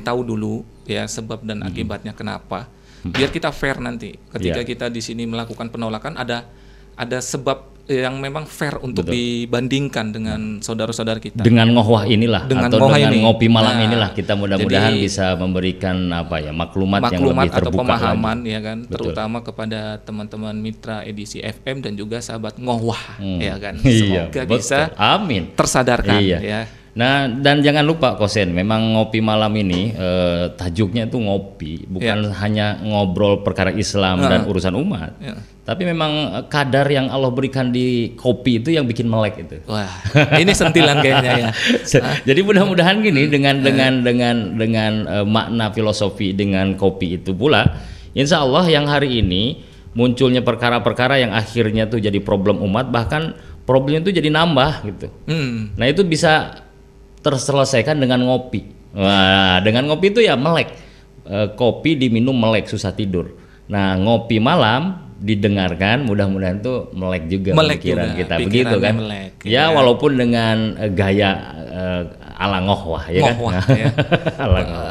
tahu dulu ya sebab dan akibatnya kenapa. Biar kita fair nanti ketika kita di sini melakukan penolakan ada sebab yang memang fair untuk dibandingkan dengan saudara-saudara kita. Dengan ngohwah inilah atau dengan ngopi malam inilah kita mudah-mudahan jadi, bisa memberikan maklumat yang lebih terbuka atau pemahaman lagi. Ya kan, terutama kepada teman-teman mitra edisi FM dan juga sahabat ngohwah ya kan. Semoga bisa tersadarkan ya. Nah, dan jangan lupa Kosen, memang ngopi malam ini tajuknya itu ngopi, bukan hanya ngobrol perkara Islam dan urusan umat. Tapi memang kadar yang Allah berikan di kopi itu yang bikin melek itu. Wah, ini sentilan kayaknya ya. Jadi mudah-mudahan gini dengan makna filosofi dengan kopi itu pula, insya Allah yang hari ini munculnya perkara-perkara yang akhirnya tuh jadi problem umat, bahkan problemnya itu jadi nambah gitu. Nah itu bisa terselesaikan dengan ngopi. Wah, dengan ngopi itu ya melek. Kopi diminum melek, susah tidur. Nah, ngopi malam didengarkan, mudah-mudahan tuh melek juga pikiran kita, begitu kan? Melek, ya, walaupun dengan gaya ala ngohwah ya kan? Ya.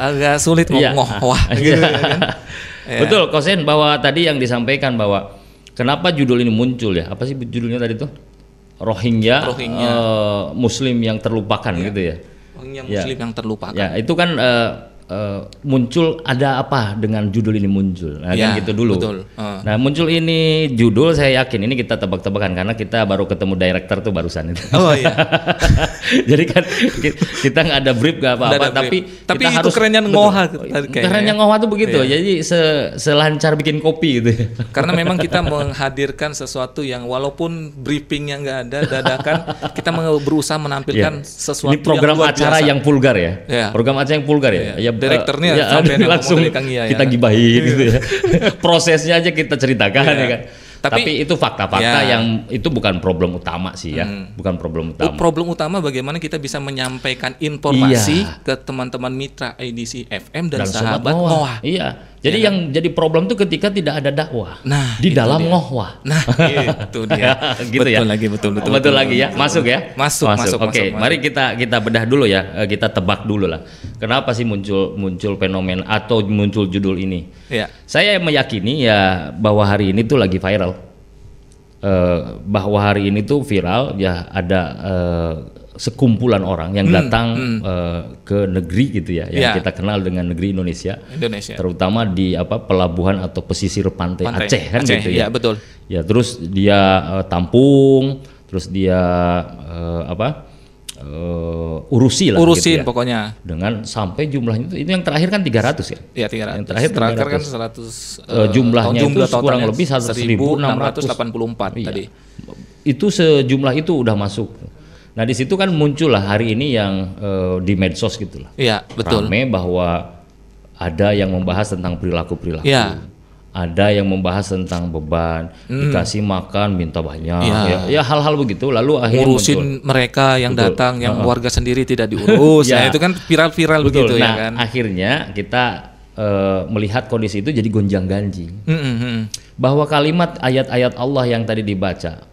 Agak sulit ngohwah gitu kan? Betul, Kosen, bahwa tadi yang disampaikan bahwa kenapa judul ini muncul ya? Apa sih judulnya tadi tuh? Rohingya. Muslim yang terlupakan gitu ya. Rohingya Muslim yang terlupakan. Ya, itu kan muncul ada apa dengan judul ini muncul. Nah, kan gitu dulu. Betul. Nah, muncul ini judul saya yakin ini kita tebak-tebakan karena kita baru ketemu director tuh barusan itu. Oh iya. Jadi kan kita nggak ada brief nggak apa-apa, tapi itu harus kerennya ngohwah. Kerennya ngohwah tuh begitu. Jadi selancar bikin kopi gitu. Karena memang kita menghadirkan sesuatu yang walaupun briefingnya nggak ada, dadakan kita berusaha menampilkan sesuatu ini program yang luar acara biasa. Yang vulgar ya. Program acara yang vulgar ya. Direkturnya langsung kita gibahin gitu ya. Prosesnya aja kita ceritakan ya kan. Tapi itu fakta-fakta yang itu bukan problem utama sih ya. Bukan problem utama. Problem utama bagaimana kita bisa menyampaikan informasi ke teman-teman mitra edisi FM dan sahabat ngohwah. Iya. Jadi yang jadi problem tuh ketika tidak ada dakwah di dalam ngohwah. Nah, itu dia. Gitu ya. Betul lagi ya. Masuk ya. Masuk. Oke, mari kita bedah dulu ya. Kita tebak dulu lah. Kenapa sih muncul fenomena atau muncul judul ini? Ya. Saya meyakini ya bahwa hari ini tuh lagi viral. Bahwa hari ini tuh viral ya ada sekumpulan orang yang datang ke negeri gitu ya, yang kita kenal dengan negeri Indonesia. Terutama di pelabuhan atau pesisir pantai Aceh kan gitu ya. Iya, betul. Ya, terus dia tampung, terus dia urusin gitu ya. Pokoknya. Dengan sampai jumlahnya itu yang terakhir kan 300 ya. Iya, 300. Yang terakhir kan 100 jumlahnya itu kurang lebih 1684 tadi. Itu sejumlah itu udah masuk. Nah di situ kan muncul lah hari ini yang di medsos gitulah. Iya, betul. Rame bahwa ada yang membahas tentang perilaku-perilaku. Iya. Ada yang membahas tentang beban, dikasih makan minta banyak, ya hal-hal begitu. Lalu akhirnya ngurusin muncul mereka yang datang, yang warga sendiri tidak diurus. Nah itu kan viral-viral begitu ya kan. Akhirnya kita melihat kondisi itu jadi gonjang-ganjing. Bahwa kalimat ayat-ayat Allah yang tadi dibaca,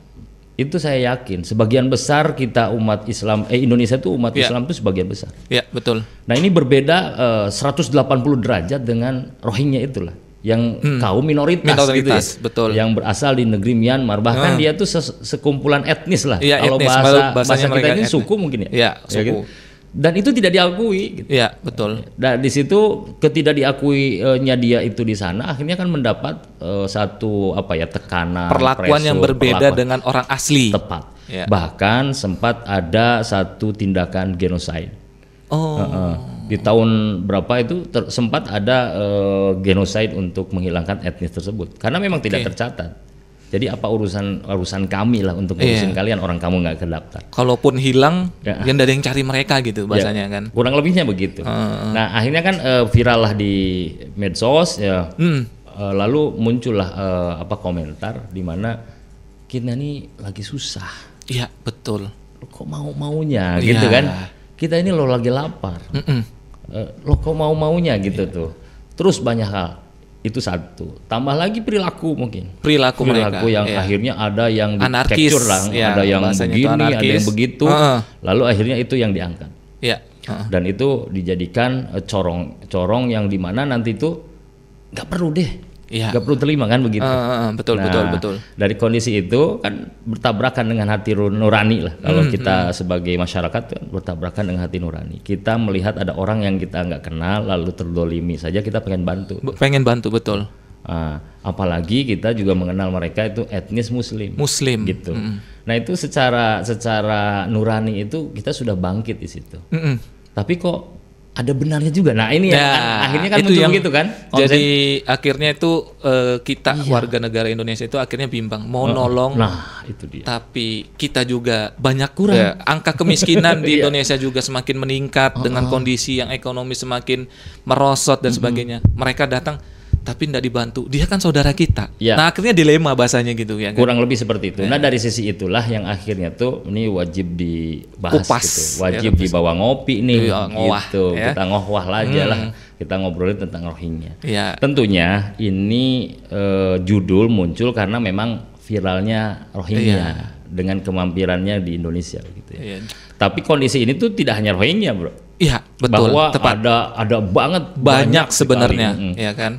itu saya yakin sebagian besar kita umat Islam Indonesia itu umat Islam itu sebagian besar. Iya, betul. Nah, ini berbeda 180 derajat dengan Rohingya itulah yang kaum minoritas gitu ya. Betul. Yang berasal di negeri Myanmar, bahkan dia tuh sekumpulan etnis lah. Ya, kalau etnis, bahasa kita ini suku mungkin ya. Iya, suku. Gitu. Dan itu tidak diakui gitu. Iya, betul. Dan di situ ketidakdiakuinya dia itu di sana akhirnya kan mendapat satu tekanan, perlakuan yang berbeda dengan orang asli. Tepat. Ya. Bahkan sempat ada satu tindakan genocide. Di tahun berapa itu sempat ada genocide untuk menghilangkan etnis tersebut karena memang tidak tercatat. Jadi apa urusan kami lah untuk ngurusin kalian, orang kamu nggak kedaftar. Kalaupun hilang, yang dari yang cari mereka gitu bahasanya kan. Kurang lebihnya begitu. Nah akhirnya kan viral lah di medsos ya. Lalu muncullah komentar di mana kita nih lagi susah. Iya, betul. Kok maunya gitu kan? Kita ini lo lagi lapar. Lo kok maunya gitu tuh. Terus banyak hal. Itu satu. Tambah lagi perilaku mungkin. Perilaku mereka yang akhirnya ada yang anarkis, capture lah, ada yang begini, ada yang begitu. Lalu akhirnya itu yang diangkat. Ya. Dan itu dijadikan corong yang dimana nanti itu nggak perlu deh, nggak perlu terima kan begitu. Betul. Dari kondisi itu kan bertabrakan dengan hati nurani lah. Kalau kita sebagai masyarakat kan bertabrakan dengan hati nurani. Kita melihat ada orang yang kita nggak kenal lalu terdolimi saja kita pengen bantu. Betul. Apalagi kita juga mengenal mereka itu etnis Muslim gitu. Nah itu secara nurani itu kita sudah bangkit di situ. Tapi kok ada benarnya juga. Nah ini akhirnya kan muncul begitu kan. Jadi akhirnya itu kita warga negara Indonesia itu akhirnya bimbang mau nolong. Nah itu dia. Tapi kita juga banyak kurang. Angka kemiskinan di Indonesia juga semakin meningkat dengan kondisi yang ekonomi semakin merosot dan sebagainya. Mereka datang tapi tidak dibantu, dia kan saudara kita. Nah akhirnya dilema bahasanya gitu ya. Kurang lebih seperti itu. Nah dari sisi itulah yang akhirnya tuh ini wajib dibahas gitu, wajib dibawa ngopi nih, gitu. Kita ngohwah aja lah, kita ngobrolin tentang Rohingya. Tentunya ini judul muncul karena memang viralnya Rohingya dengan kemampirannya di Indonesia gitu ya. Tapi kondisi ini tuh tidak hanya Rohingya, bro. Iya, betul. Bahwa tepat. ada banyak sebenarnya, ya kan.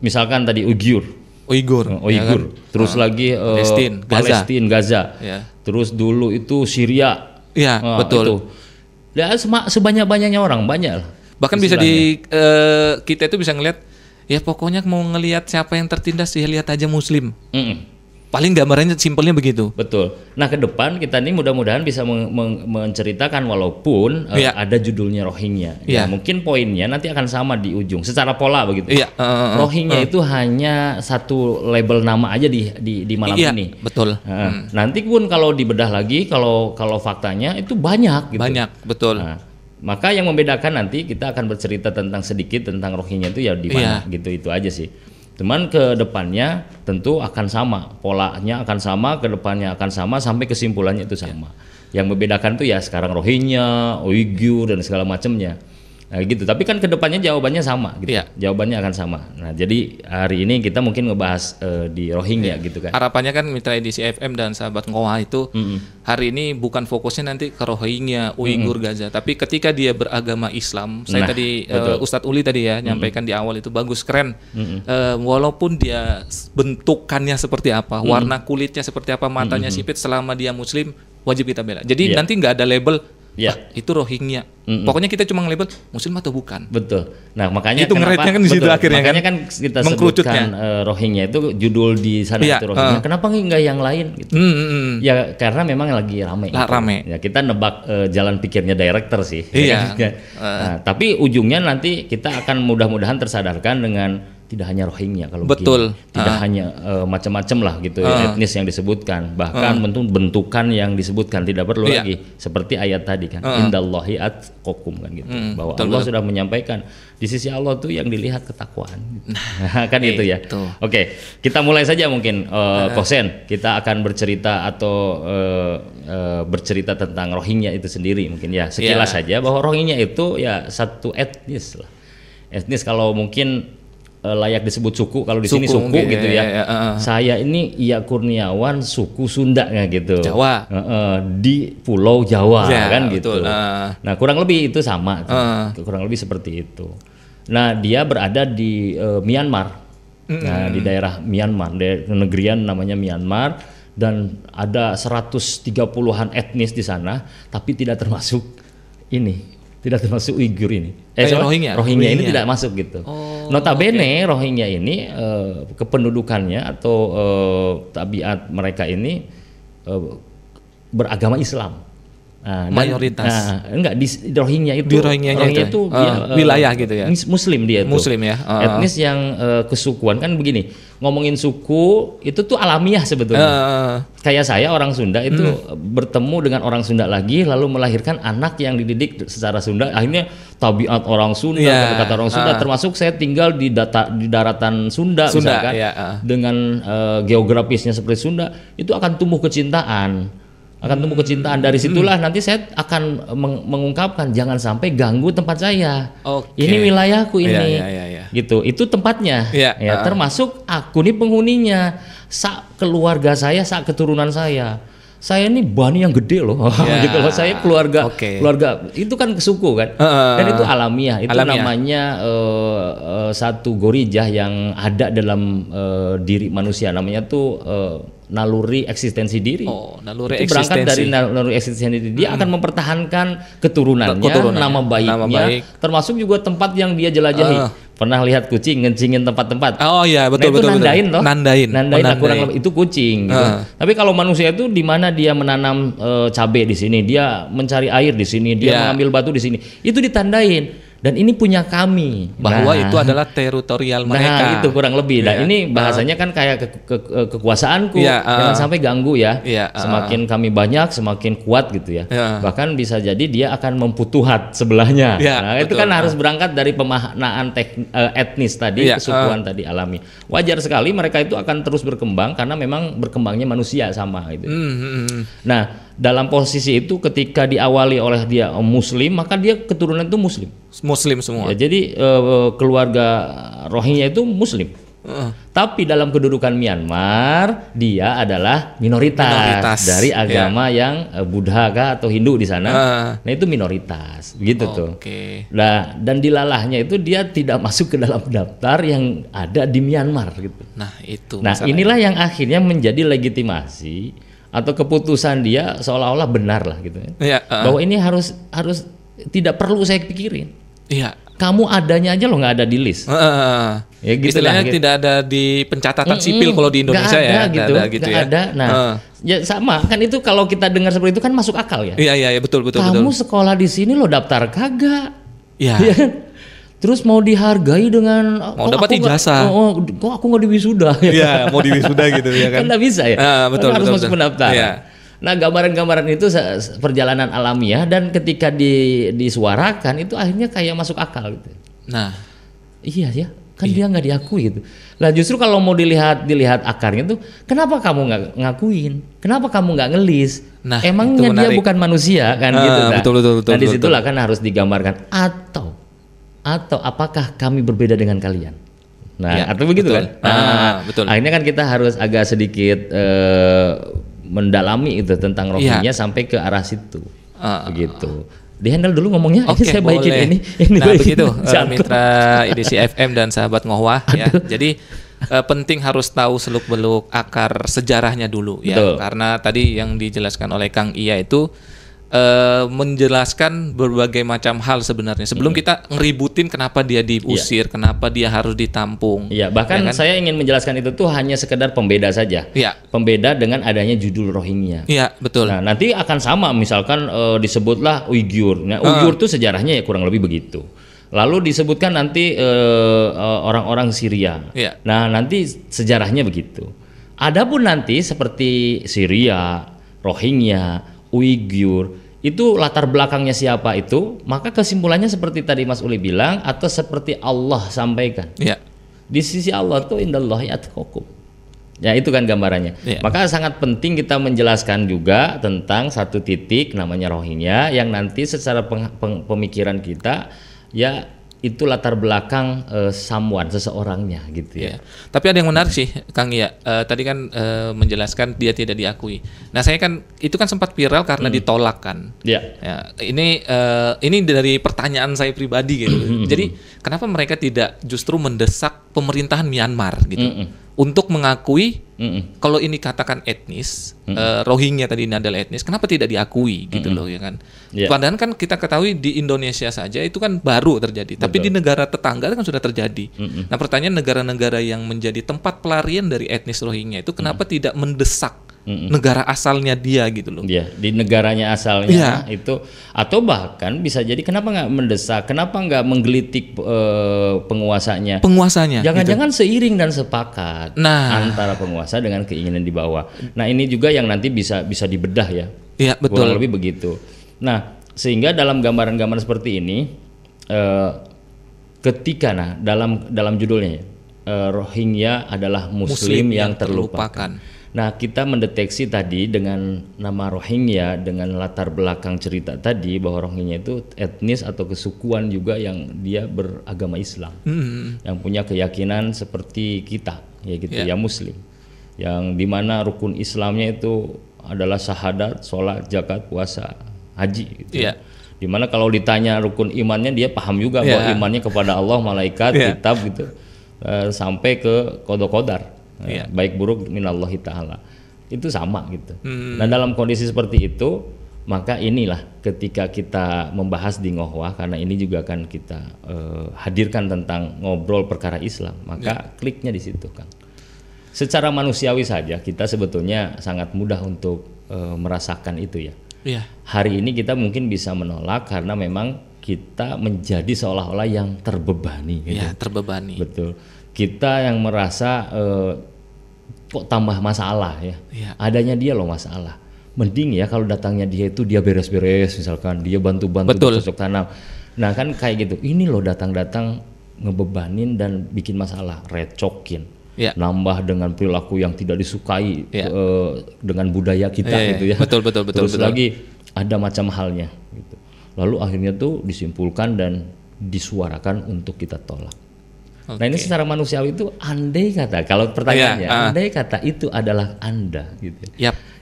Misalkan tadi Uyghur, ya kan? Terus lagi Palestina, Gaza. Terus dulu itu Syria. Iya, betul. Itu. Ya sebanyak-banyaknya orang, banyak lah. Bahkan bisa kita itu bisa ngelihat, ya pokoknya mau ngelihat siapa yang tertindas, ya lihat aja Muslim. Paling gambarannya simpelnya begitu. Betul. Nah ke depan kita nih mudah-mudahan bisa menceritakan walaupun ada judulnya Rohingya. Ya mungkin poinnya nanti akan sama di ujung. Secara pola begitu. Rohingya itu hanya satu label nama aja di malam ini. Betul. Nanti pun kalau dibedah lagi, kalau faktanya itu banyak. Gitu. Banyak, betul. Maka yang membedakan nanti kita akan bercerita sedikit tentang Rohingya itu ya di mana gitu, itu aja sih. Cuman ke depannya tentu akan sama, polanya akan sama, ke depannya akan sama, sampai kesimpulannya itu sama. Yang membedakan tuh ya sekarang Rohingya, Uyghur dan segala macamnya. Nah, gitu. Tapi kan ke depannya jawabannya sama gitu. Jawabannya akan sama. Nah, jadi hari ini kita mungkin ngebahas di Rohingya gitu kan. Harapannya kan Mitra Edisi FM dan sahabat Ngoa itu hari ini bukan fokusnya nanti ke Rohingya, Uyghur, Gaza, tapi ketika dia beragama Islam. Saya tadi Ustadz Uli tadi ya nyampaikan di awal itu bagus, keren. Walaupun dia bentukannya seperti apa, warna kulitnya seperti apa, matanya sipit, selama dia Muslim wajib kita bela. Jadi nanti nggak ada label itu Rohingya. Pokoknya kita cuma nge-label Muslim atau bukan. Betul. Nah makanya itu ngeretnya kan di situ akhirnya makanya kan kita sebutkan Rohingya itu judul di sana itu Rohingya. Kenapa nggak yang lain? Gitu. Ya karena memang lagi rame. Ya kita nebak jalan pikirnya director sih. Nah, tapi ujungnya nanti kita akan mudah-mudahan tersadarkan dengan tidak hanya Rohingya kalau begini. Tidak hanya macam-macam lah gitu etnis yang disebutkan, bahkan bentukan yang disebutkan tidak perlu lagi seperti ayat tadi kan indallahi atqakum kan gitu, bahwa Allah sudah menyampaikan di sisi Allah tuh yang dilihat ketakwaan gitu. Kan itu ya. Oke, kita mulai saja mungkin Kosen, kita akan bercerita atau bercerita tentang Rohingya itu sendiri mungkin ya sekilas saja, bahwa Rohingya itu ya satu etnis lah. Etnis kalau mungkin layak disebut suku, kalau di sini suku gitu ya. Saya ini Iya Kurniawan suku Sunda gitu. Jawa. Di Pulau Jawa kan gitu. Betul. Nah kurang lebih itu sama, kurang lebih seperti itu. Nah dia berada di Myanmar, nah di daerah Myanmar, negerian namanya Myanmar, dan ada 130-an etnis di sana, tapi tidak termasuk ini. Tidak termasuk Uyghur ini. Rohingya ini tidak masuk gitu. Notabene Rohingya ini kependudukannya atau tabiat mereka ini beragama Islam. Mayoritas. Enggak di Rohingya itu. Rohingya itu wilayah gitu ya. Muslim dia itu. Muslim ya. Etnis yang kesukuan kan begini. Ngomongin suku itu tuh alamiah sebetulnya. Kayak saya orang Sunda itu bertemu dengan orang Sunda lagi lalu melahirkan anak yang dididik secara Sunda, akhirnya tabiat orang Sunda, kata-kata orang Sunda, termasuk saya tinggal di daratan Sunda misalkan, dengan geografisnya seperti Sunda, itu akan tumbuh kecintaan. Dari situlah nanti saya akan mengungkapkan jangan sampai ganggu tempat saya. Ini wilayahku ini. Gitu. Itu tempatnya. Termasuk aku nih penghuninya. Keluarga saya, keturunan saya. saya ini Bani yang gede loh, gitu loh. Saya keluarga itu kan suku kan, dan itu alamiah. Itu namanya satu gorijah yang ada dalam diri manusia. Namanya tuh naluri eksistensi diri. Naluri itu berangkat dari naluri eksistensi diri. Dia akan mempertahankan keturunannya, nama baiknya, termasuk juga tempat yang dia jelajahi. Pernah lihat kucing ngencingin tempat-tempat? Oh iya, betul, nah, itu nandain toh. Nandain. Nah, kurang lebih itu kucing. Gitu. Tapi kalau manusia itu di mana dia menanam cabai di sini, dia mencari air di sini, dia mengambil batu di sini, itu ditandain. Dan ini punya kami. Bahwa itu adalah teritorial mereka. Nah, itu kurang lebih. Nah, ini bahasanya kan kayak kekuasaanku. Jangan sampai ganggu ya. Semakin kami banyak, semakin kuat gitu ya. Bahkan bisa jadi dia akan memputuhat sebelahnya. Nah, itu kan harus berangkat dari pemaknaan etnis tadi, kesukuan tadi alami. Wajar sekali mereka itu akan terus berkembang karena memang berkembangnya manusia sama gitu. Nah, dalam posisi itu ketika diawali oleh dia Muslim, maka dia keturunan itu Muslim semua. Ya, jadi keluarga Rohingya itu Muslim. Tapi dalam kedudukan Myanmar dia adalah minoritas dari agama yang Buddha atau Hindu di sana. Nah itu minoritas, begitu tuh. Nah dan dilalahnya itu dia tidak masuk ke dalam daftar yang ada di Myanmar gitu. Nah itu. Nah inilah yang akhirnya menjadi legitimasi atau keputusan dia seolah-olah benar lah gitu. Bahwa ini harus tidak perlu saya pikirin. Kamu adanya aja loh nggak ada di list. Ya gitu istilahnya gitu. Tidak ada di pencatatan sipil kalau di Indonesia ada, ya. Gitu. Gak ada. Nah, ya sama kan itu kalau kita dengar seperti itu kan masuk akal ya. Iya betul. Kamu sekolah di sini lo daftar kagak? Iya. Terus mau dihargai dengan mau dapat ijazah. Kok aku nggak diwisuda? Iya, mau diwisuda gitu ya kan. Kan nggak bisa ya. Betul, harus betul, masuk pendaftaran. Iya. Nah, gambaran-gambaran itu perjalanan alamiah dan ketika disuarakan itu akhirnya kayak masuk akal gitu. Nah, iya ya, kan dia nggak diakui gitu. Lah justru kalau mau dilihat akarnya tuh, kenapa kamu nggak ngakuin? Kenapa kamu nggak ngelis? Nah, emangnya dia bukan manusia kan gitu kan? Betul. Nah, disitulah kan harus digambarkan atau apakah kami berbeda dengan kalian? Nah, atau begitu betul. Kan? Betul. Akhirnya kan kita harus agak sedikit mendalami itu tentang Rohingya sampai ke arah situ. Begitu. Dihandle dulu ngomongnya. Oke, saya baikin ini nah, begitu mitra edisi FM dan sahabat Ngohwah ya. Jadi penting harus tahu seluk-beluk akar sejarahnya dulu ya. Betul. Karena tadi yang dijelaskan oleh Kang Iya itu menjelaskan berbagai macam hal sebenarnya sebelum kita ngeributin kenapa dia diusir, kenapa dia harus ditampung. Iya, bahkan ya kan? Saya ingin menjelaskan itu tuh hanya sekedar pembeda saja. Pembeda dengan adanya judul Rohingya. Iya, betul. Nah, nanti akan sama misalkan disebutlah Uighur. Nah, Uighur tuh sejarahnya ya kurang lebih begitu. Lalu disebutkan nanti orang-orang Syria. Nah, nanti sejarahnya begitu. Adapun nanti seperti Syria, Rohingya, Uighur itu latar belakangnya siapa itu, maka kesimpulannya seperti tadi Mas Uli bilang atau seperti Allah sampaikan. Di sisi Allah tuh indallahi atqakum. Ya itu kan gambarannya. Maka sangat penting kita menjelaskan juga tentang satu titik namanya Rohingya yang nanti secara pemikiran kita ya itu latar belakang seseorangnya gitu ya. Tapi ada yang menarik sih Kang Iya. Tadi kan menjelaskan dia tidak diakui. Nah saya kan itu kan sempat viral karena ditolak kan. Ya, ini dari pertanyaan saya pribadi gitu. Jadi kenapa mereka tidak justru mendesak pemerintahan Myanmar gitu untuk mengakui kalau ini katakan etnis Rohingya tadi ini adalah etnis, kenapa tidak diakui gitu loh ya kan? Padahal kan kita ketahui di Indonesia saja itu kan baru terjadi, tapi di negara tetangga kan sudah terjadi. Nah pertanyaan negara-negara yang menjadi tempat pelarian dari etnis Rohingya itu kenapa tidak mendesak negara asalnya dia gitu loh? Iya, di negaranya asalnya itu, atau bahkan bisa jadi kenapa nggak mendesak, kenapa nggak menggelitik penguasanya? Jangan-jangan gitu. Seiring dan sepakat antara penguasa dengan keinginan di bawah. Nah ini juga yang nanti bisa dibedah ya. Iya betul. Kurang lebih begitu. Nah sehingga dalam gambaran-gambaran seperti ini, ketika dalam judulnya Rohingya adalah Muslim yang terlupakan. Nah kita mendeteksi tadi dengan nama Rohingya dengan latar belakang cerita tadi bahwa Rohingya itu etnis atau kesukuan juga yang dia beragama Islam, yang punya keyakinan seperti kita ya gitu ya Muslim, yang dimana rukun Islamnya itu adalah syahadat, sholat, zakat, puasa, haji gitu. Iya. Dimana kalau ditanya rukun imannya dia paham juga bahwa imannya kepada Allah, malaikat, kitab gitu, sampai ke qada qadar, baik buruk minallahi ta'ala, itu sama gitu. Nah dalam kondisi seperti itu, maka inilah ketika kita membahas di Ngohwah, karena ini juga akan kita hadirkan tentang ngobrol perkara Islam, maka kliknya di situ, Kang. Secara manusiawi saja kita sebetulnya sangat mudah untuk merasakan itu ya. Hari ini kita mungkin bisa menolak karena memang kita menjadi seolah-olah yang terbebani gitu. Terbebani. Betul. Kita yang merasa kok tambah masalah ya. Adanya dia loh masalah. Mending ya kalau datangnya dia itu dia beres-beres, misalkan dia bantu-bantu cocok tanam. Nah kan kayak gitu. Ini loh datang-datang ngebebanin dan bikin masalah, recokin. Nambah dengan perilaku yang tidak disukai dengan budaya kita gitu ya. Betul. Terus lagi ada macam halnya gitu. Lalu akhirnya tuh disimpulkan dan disuarakan untuk kita tolak. Nah ini secara manusiawi itu andai kata, kalau pertanyaannya andai kata itu adalah Anda gitu.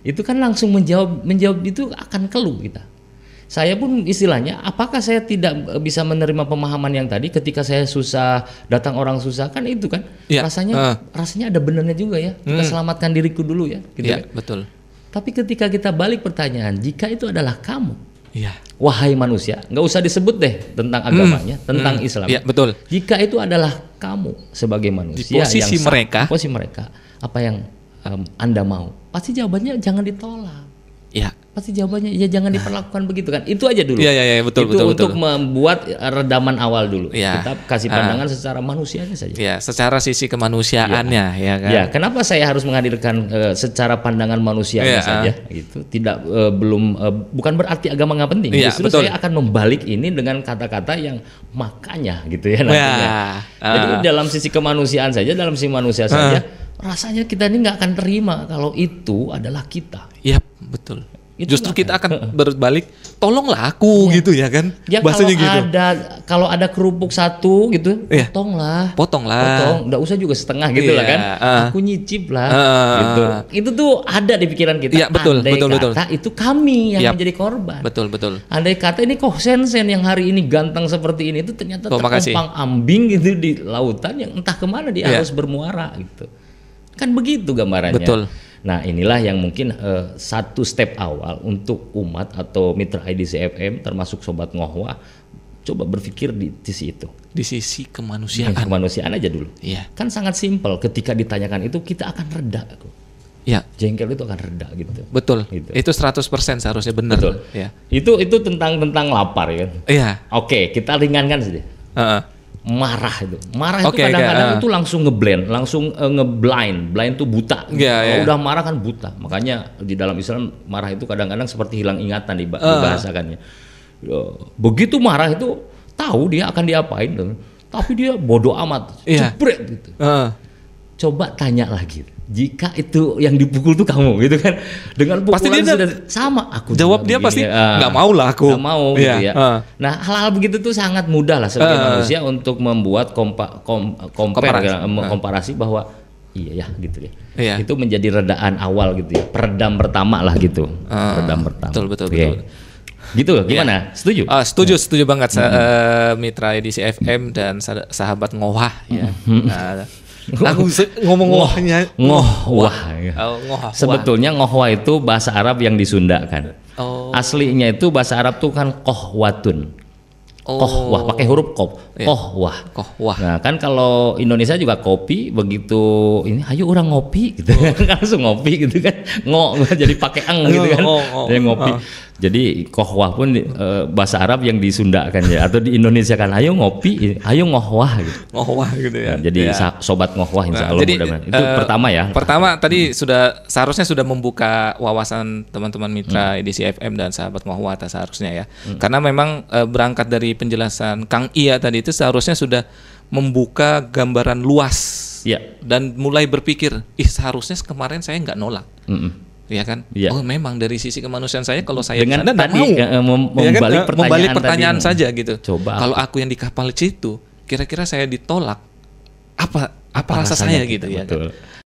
Itu kan langsung menjawab itu akan keluh kita. Saya pun istilahnya, apakah saya tidak bisa menerima pemahaman yang tadi ketika saya susah, datang orang susah, kan itu kan rasanya ada benarnya juga ya. Kita selamatkan diriku dulu ya. Gitu kan? Betul. Tapi ketika kita balik pertanyaan, jika itu adalah kamu, wahai manusia, nggak usah disebut deh tentang agamanya, tentang Islam. Betul. Jika itu adalah kamu sebagai manusia di posisi yang posisi mereka, apa yang Anda mau? Pasti jawabannya jangan ditolak. Pasti jawabannya ya jangan diperlakukan begitu kan. Itu aja dulu. Betul. Untuk membuat redaman awal dulu. Kita kasih pandangan secara manusianya saja. Secara sisi kemanusiaannya ya kan. Kenapa saya harus menghadirkan secara pandangan manusianya saja gitu. Tidak bukan berarti agama nggak penting. Justru saya akan membalik ini dengan kata-kata yang makanya gitu ya nantinya. Jadi dalam sisi kemanusiaan saja, dalam sisi manusia saja, rasanya kita ini nggak akan terima kalau itu adalah kita. Betul. Justru kita akan berbalik, tolonglah aku gitu ya kan. Bahasanya gitu. Kalau ada kerupuk satu gitu, potonglah. Nggak usah juga setengah gitu lah kan. Aku nyicip lah gitu. Itu tuh ada di pikiran kita. Betul. Kata itu kami yang menjadi korban. Betul. Andai kata ini kok Sen-sen yang hari ini ganteng seperti ini itu ternyata terkumpang ambing gitu di lautan yang entah kemana dia harus bermuara gitu. Kan begitu gambarannya. Betul. Nah inilah yang mungkin satu step awal untuk umat atau mitra IDC FM termasuk Sobat Ngohwah, coba berpikir di sisi itu. Di sisi kemanusiaan. Kemanusiaan aja dulu. Kan sangat simpel, ketika ditanyakan itu kita akan reda. Jengkel itu akan reda gitu. Betul. Gitu. Itu 100% seharusnya benar. Betul. Itu tentang lapar ya. Oke, kita ringankan saja. Marah itu kadang-kadang itu langsung ngeblend, langsung blind itu buta. Kalau udah marah kan buta. Makanya di dalam Islam marah itu kadang-kadang seperti hilang ingatan dibahasakannya. Begitu marah itu tahu dia akan diapain, tapi dia bodoh amat, jebret gitu. Coba tanya lagi, jika itu yang dipukul tuh kamu gitu kan, dengan pukulan pasti dia sudah sama, aku jawab dia pasti nggak mau lah aku. Nggak mau gitu ya. Nah hal-hal begitu tuh sangat mudah lah sebagai manusia untuk membuat komparasi bahwa iya ya gitu ya. Itu menjadi redaan awal gitu ya, peredam pertama lah gitu. Peredam pertama. Betul. Gitu gimana? Setuju? Setuju banget. Mitra Edisi FM dan sahabat Ngohwah ya. Aku ngomong Ngohwah. Sebetulnya Ngohwah itu bahasa Arab yang disundakan. Aslinya itu bahasa Arab tuh kan kohwatun. Kohwah pakai huruf kohwah. Nah kan kalau Indonesia juga kopi, begitu ini ayo orang ngopi gitu. Langsung ngopi gitu kan. Jadi pakai gitu kan. Dia ngopi. Jadi kohwah pun bahasa Arab yang disundakan ya, atau di Indonesia kan ayo ngopi, ayo ngohwah gitu. Ngohwah gitu ya. Nah, jadi Sobat Ngohwah insya Allah mudah-mudahan. Itu pertama ya. Pertama tadi seharusnya sudah membuka wawasan teman-teman mitra Edisi FM dan sahabat Ngohwah seharusnya ya. Karena memang berangkat dari penjelasan Kang Iya tadi itu seharusnya sudah membuka gambaran luas dan mulai berpikir, seharusnya kemarin saya nggak nolak. Ya kan? Oh memang dari sisi kemanusiaan saya kalau saya dengan tadi membalik pertanyaan saja gitu. Coba kalau aku yang di kapal itu kira-kira saya ditolak apa rasa saya gitu ya kan?